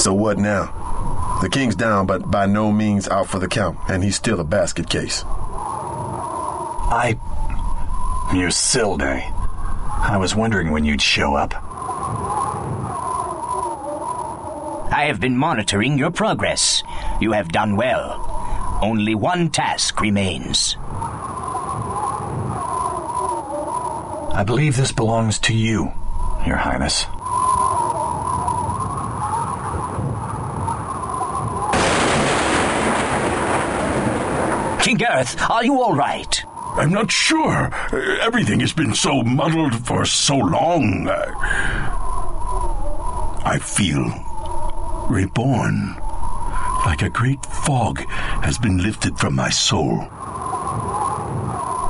So what now? The king's down, but by no means out for the count, and he's still a basket case. Musilde. I was wondering when you'd show up. I have been monitoring your progress. You have done well. Only one task remains. I believe this belongs to you, Your Highness. King Gharrothe, are you all right? I'm not sure. Everything has been so muddled for so long. I feel reborn. Like a great fog has been lifted from my soul.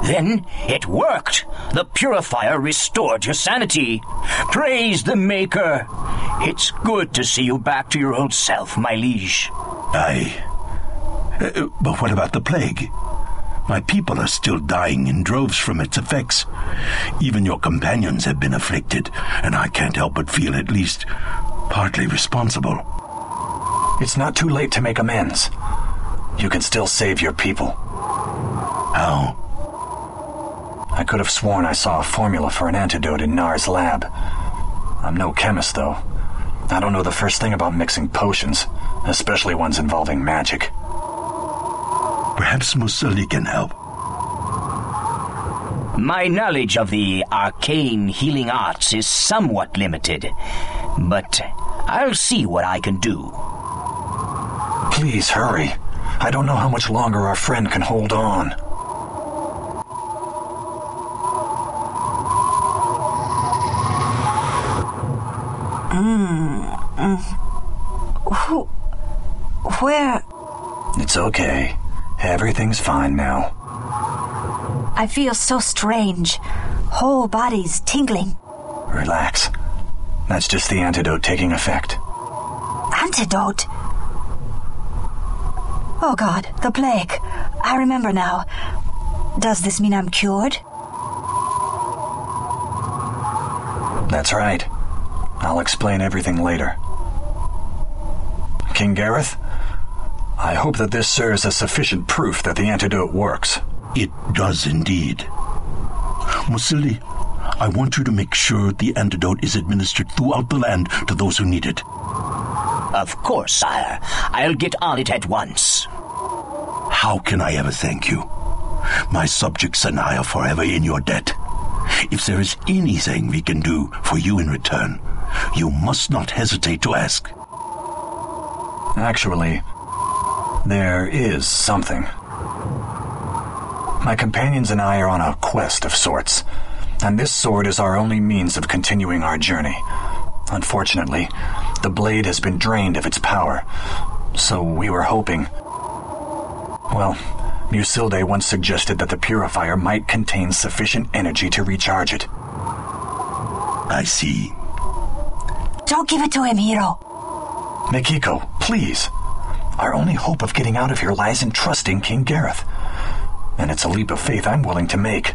Then it worked. The purifier restored your sanity. Praise the Maker. It's good to see you back to your old self, my liege. But what about the plague? My people are still dying in droves from its effects. Even your companions have been afflicted, and I can't help but feel at least partly responsible. It's not too late to make amends. You can still save your people. How? I could have sworn I saw a formula for an antidote in Nar's lab. I'm no chemist, though. I don't know the first thing about mixing potions, especially ones involving magic. Perhaps Musilde can help. My knowledge of the arcane healing arts is somewhat limited, but I'll see what I can do. Please hurry. I don't know how much longer our friend can hold on. Where? It's okay. Everything's fine now. I feel so strange. Whole body's tingling. Relax. That's just the antidote taking effect. Antidote? Oh God, the plague. I remember now. Does this mean I'm cured? That's right. I'll explain everything later. King Gharrothe, I hope that this serves as sufficient proof that the antidote works. It does indeed. Musilde, I want you to make sure the antidote is administered throughout the land to those who need it. Of course, sire. I'll get on it at once. How can I ever thank you? My subjects and I are forever in your debt. If there is anything we can do for you in return, you must not hesitate to ask. Actually, there is something. My companions and I are on a quest of sorts, and this sword is our only means of continuing our journey. Unfortunately, the blade has been drained of its power, so we were hoping... Well, Musilde once suggested that the purifier might contain sufficient energy to recharge it. I see. Don't give it to him, hero. Mikiko, please. Our only hope of getting out of here lies in trusting King Gharrothe. And it's a leap of faith I'm willing to make.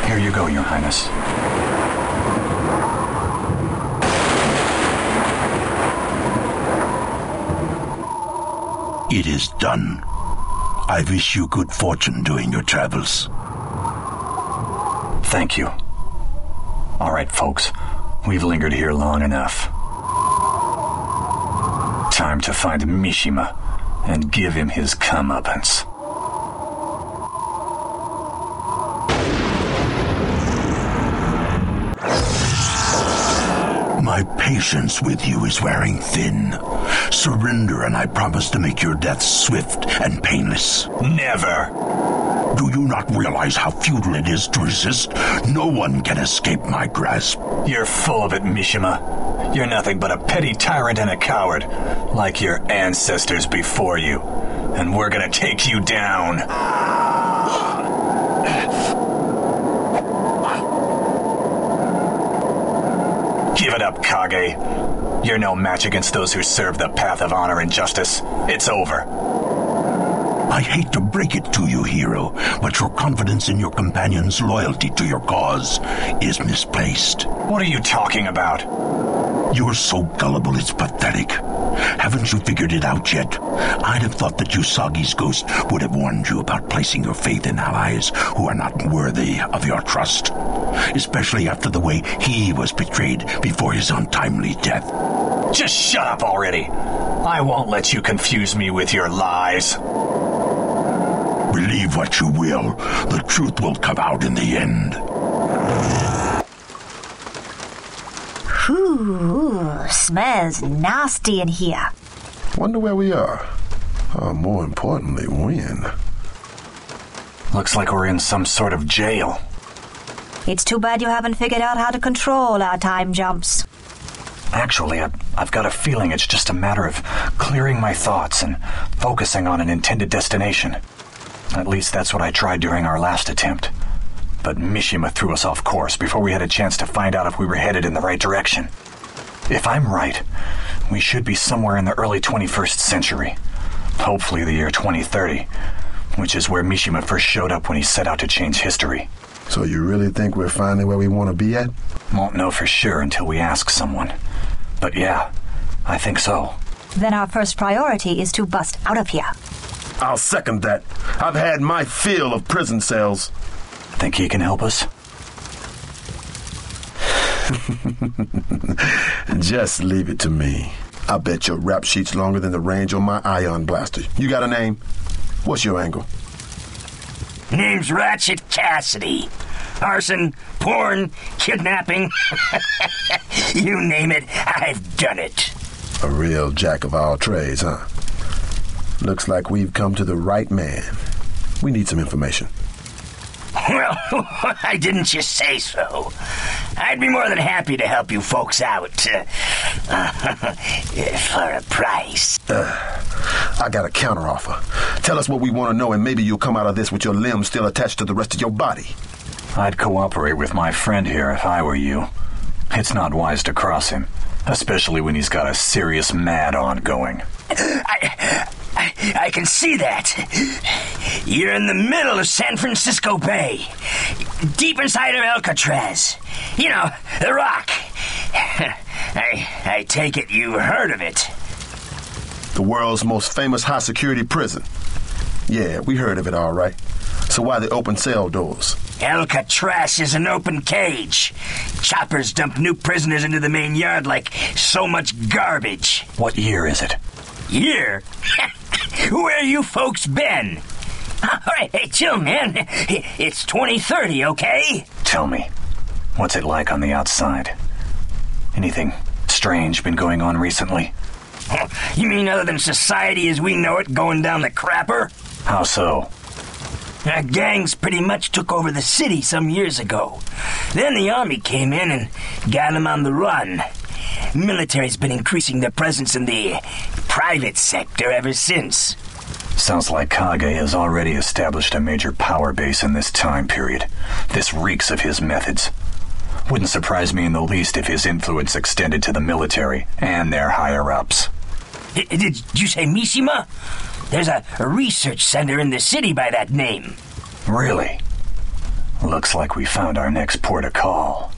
Here you go, Your Highness. It is done. I wish you good fortune during your travels. Thank you. All right, folks. We've lingered here long enough. Time to find Mishima and give him his comeuppance. My patience with you is wearing thin. Surrender and I promise to make your death swift and painless. Never! Do you not realize how futile it is to resist? No one can escape my grasp. You're full of it, Mishima. You're nothing but a petty tyrant and a coward, like your ancestors before you. And we're gonna take you down. Give it up, Kage. You're no match against those who serve the path of honor and justice. It's over. I hate to break it to you, hero, but your confidence in your companion's loyalty to your cause is misplaced. What are you talking about? You're so gullible it's pathetic. Haven't you figured it out yet? I'd have thought that Usagi's ghost would have warned you about placing your faith in allies who are not worthy of your trust. Especially after the way he was betrayed before his untimely death. Just shut up already. I won't let you confuse me with your lies. Believe what you will, the truth will come out in the end. Ooh, smells nasty in here. Wonder where we are. More importantly, when. Looks like we're in some sort of jail. It's too bad you haven't figured out how to control our time jumps. Actually, I've got a feeling it's just a matter of clearing my thoughts and focusing on an intended destination. At least that's what I tried during our last attempt. But Mishima threw us off course before we had a chance to find out if we were headed in the right direction. If I'm right, we should be somewhere in the early 21st century. Hopefully the year 2030, which is where Mishima first showed up when he set out to change history. So you really think we're finally where we want to be at? Won't know for sure until we ask someone. But yeah, I think so. Then our first priority is to bust out of here. I'll second that. I've had my fill of prison cells. Think he can help us? Just leave it to me. I bet your rap sheet's longer than the range on my ion blaster. You got a name? What's your angle? Name's Ratchet Cassidy. Arson, porn, kidnapping. You name it, I've done it. A real jack of all trades, huh? Looks like we've come to the right man. We need some information. Well, why didn't you say so? I'd be more than happy to help you folks out. For a price. I got a counteroffer. Tell us what we want to know and maybe you'll come out of this with your limbs still attached to the rest of your body. I'd cooperate with my friend here if I were you. It's not wise to cross him, especially when he's got a serious mad-on going. I can see that. You're in the middle of San Francisco Bay, deep inside of Alcatraz. You know, the Rock. I take it you heard of it. The world's most famous high-security prison. Yeah, we heard of it all right. So why the open cell doors? Alcatraz is an open cage. Choppers dump new prisoners into the main yard like so much garbage. What year is it? Year? Where you folks been? All right, hey, chill, man. It's 2030, okay? Tell me, what's it like on the outside? Anything strange been going on recently? You mean other than society as we know it going down the crapper? How so? Gangs pretty much took over the city some years ago. Then the army came in and got them on the run. Military's been increasing their presence in the private sector ever since. Sounds like Kage has already established a major power base in this time period. This reeks of his methods. Wouldn't surprise me in the least if his influence extended to the military and their higher-ups. Did you say Mishima? There's a research center in the city by that name. Really? Looks like we found our next port of call.